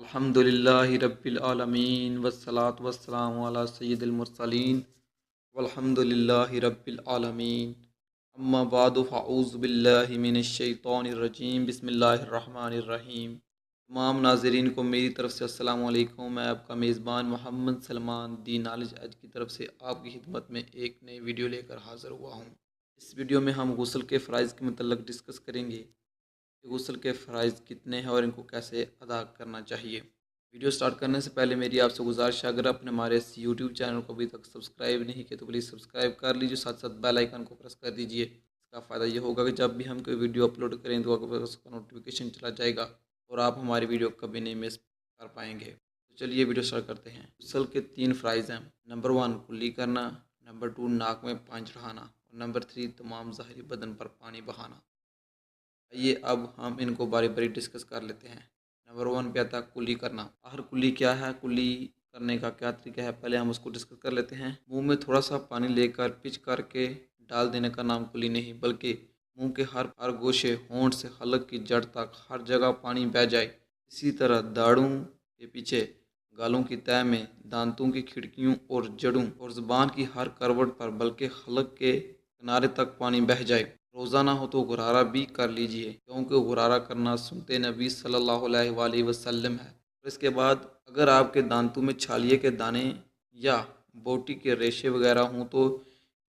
अल्हम्दुलिल्लाहि रब्बिल आलमीन वस्सलातु वस्सलामु अला सय्यिदिल मुरसलीन वल्हम्दुलिल्लाहि रब्बिल आलमीन अम्मा बादु फ़अऊज़ु बिल्लाहि मिनश शैतानिर रजीम बिस्मिल्लाहिर रहमानिर रहीम। तमाम नाज़रीन को मेरी तरफ़ से अस्सलामु अलैकुम। मैं आपका मेज़बान मोहम्मद सलमान दी नॉलेज एज की तरफ से आपकी खिदमत में एक नई वीडियो लेकर हाज़िर हुआ हूँ। इस वीडियो में हम गुस्ल के फ़राइज़ के मतलब डिस्कस करेंगे कि गुस्ल के फ़राइज़ कितने हैं और इनको कैसे अदा करना चाहिए। वीडियो स्टार्ट करने से पहले मेरी आपसे गुजारिश है, अगर आपने हमारे इस यूट्यूब चैनल को अभी तक सब्सक्राइब नहीं किया तो प्लीज़ सब्सक्राइब कर लीजिए, साथ साथ बेल आइकन को प्रेस कर दीजिए। इसका फ़ायदा ये होगा कि जब भी हम कोई वीडियो अपलोड करें तो आपको उसका नोटिफिकेशन चला जाएगा और आप हमारी वीडियो कभी नहीं मिस कर पाएंगे। तो चलिए वीडियो स्टार्ट करते हैं। गुस्ल के 3 फ़राइज़ हैं। नंबर 1 कुल्ली करना, नंबर 2 नाक में पानी चढ़ाना और नंबर 3 तमाम ज़ाहिरी बदन पर पानी बहाना। आइए अब हम इनको बारी बारी डिस्कस कर लेते हैं। नंबर 1 पे आता है कुल्ली करना। आखिर कुल्ली क्या है, कुल्ली करने का क्या तरीका है, पहले हम उसको डिस्कस कर लेते हैं। मुंह में थोड़ा सा पानी लेकर पिच करके डाल देने का नाम कुल्ली नहीं, बल्कि मुंह के हर गोशे, होंठ से हलक की जड़ तक हर जगह पानी बह जाए। इसी तरह दाढ़ों के पीछे, गालों की तह में, दांतों की खिड़कियों और जड़ों और ज़ुबान की हर करवट पर, बल्कि हलक के किनारे तक पानी बह जाए। रोज़ाना हो तो गुरारा भी कर लीजिए, क्योंकि गुरारा करना सुन्नते नबी सल्लल्लाहु अलैहि वसल्लम है। और इसके बाद अगर आपके दांतों में छालिए के दाने या बोटी के रेशे वगैरह हों तो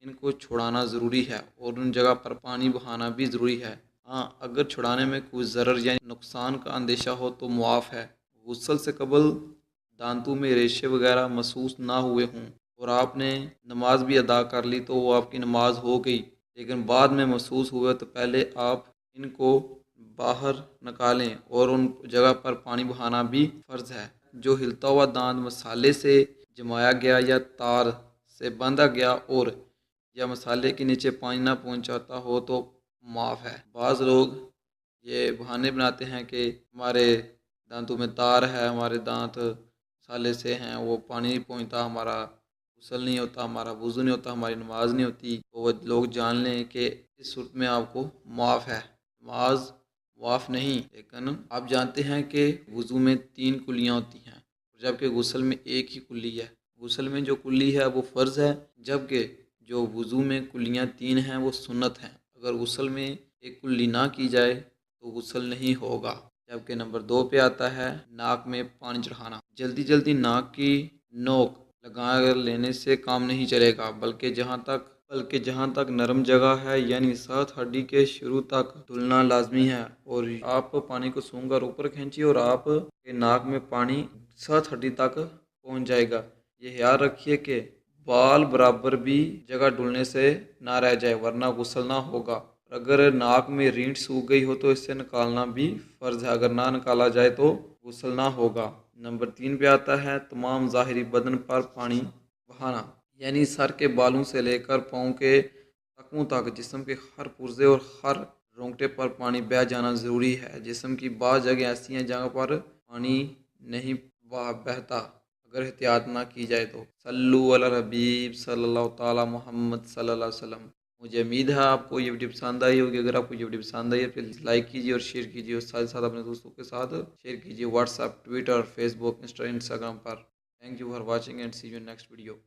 इनको छुड़ाना ज़रूरी है और उन जगह पर पानी बहाना भी ज़रूरी है। हाँ, अगर छुड़ाने में कोई ज़रर या नुकसान का अंदेशा हो तो मुआफ़ है। गुस्ल से कबल दांतों में रेशे वगैरह महसूस ना हुए हों और आपने नमाज भी अदा कर ली तो वो आपकी नमाज हो गई, लेकिन बाद में महसूस हुआ तो पहले आप इनको बाहर निकालें और उन जगह पर पानी बहाना भी फ़र्ज़ है। जो हिलता हुआ दांत मसाले से जमाया गया या तार से बांधा गया और या मसाले के नीचे पानी ना पहुंचाता हो तो माफ़ है। बाज़ लोग ये बहाने बनाते हैं कि हमारे दांतों में तार है, हमारे दांत मसाले से हैं, वो पानी नहीं पहुंचता, हमारा गुस्ल नहीं होता, हमारा वज़ू नहीं होता, हमारी नमाज नहीं होती। तो वो लोग जान लें कि इस सूरत में आपको मुआफ़ है, नमाज मुआफ़ नहीं। लेकिन आप जानते हैं कि वज़ू में 3 कुल्लियाँ होती हैं जबकि गुस्ल में एक ही कुल्ली है। गुस्ल में जो कुल्ली है वो फ़र्ज़ है, जबकि जो वज़ू में कुल्लियाँ 3 हैं वो सुन्नत हैं। अगर गुस्ल में एक कुल्ली ना की जाए तो गुस्ल नहीं होगा। जबकि नंबर 2 पे आता है नाक में पानी चढ़ाना। जल्दी जल्दी नाक की नोक लगा लेने से काम नहीं चलेगा, बल्कि जहाँ तक नरम जगह है यानी 7 हड्डी के शुरू तक धुलना लाजमी है। और आप पानी को सूंघकर ऊपर खींचिए और आप के नाक में पानी 7 हड्डी तक पहुँच जाएगा। ये ख्याल रखिए कि बाल बराबर भी जगह डुलने से ना रह जाए, वरना गुस्ल ना होगा। अगर नाक में रीढ़ सूख गई हो तो इससे निकालना भी फ़र्ज़ है, अगर ना निकाला जाए तो गुस्ल ना होगा। नंबर 3 पे आता है तमाम ज़ाहिरी बदन पर पानी बहाना, यानी सर के बालों से लेकर पाँव के टखनों तक जिस्म के हर पुर्जे और हर रोंगटे पर पानी बह जाना ज़रूरी है। जिस्म की बाज़ जगह ऐसी हैं जहाँ पर पानी नहीं बहता, अगर एहतियात ना की जाए तो। सल्लु अला हबीब सल्लल्लाहु ताला मुहम्मद सल्लल्लाहु अलैहि वसल्लम। मुझे उम्मीद है आपको ये वीडियो पसंद आई होगी। अगर आपको ये वीडियो पसंद आई है फिर लाइक कीजिए और शेयर कीजिए और साथ साथ अपने दोस्तों के साथ शेयर कीजिए व्हाट्सएप, ट्विटर, फेसबुक, इंस्टाग्राम पर। Thank you for watching and see you next video.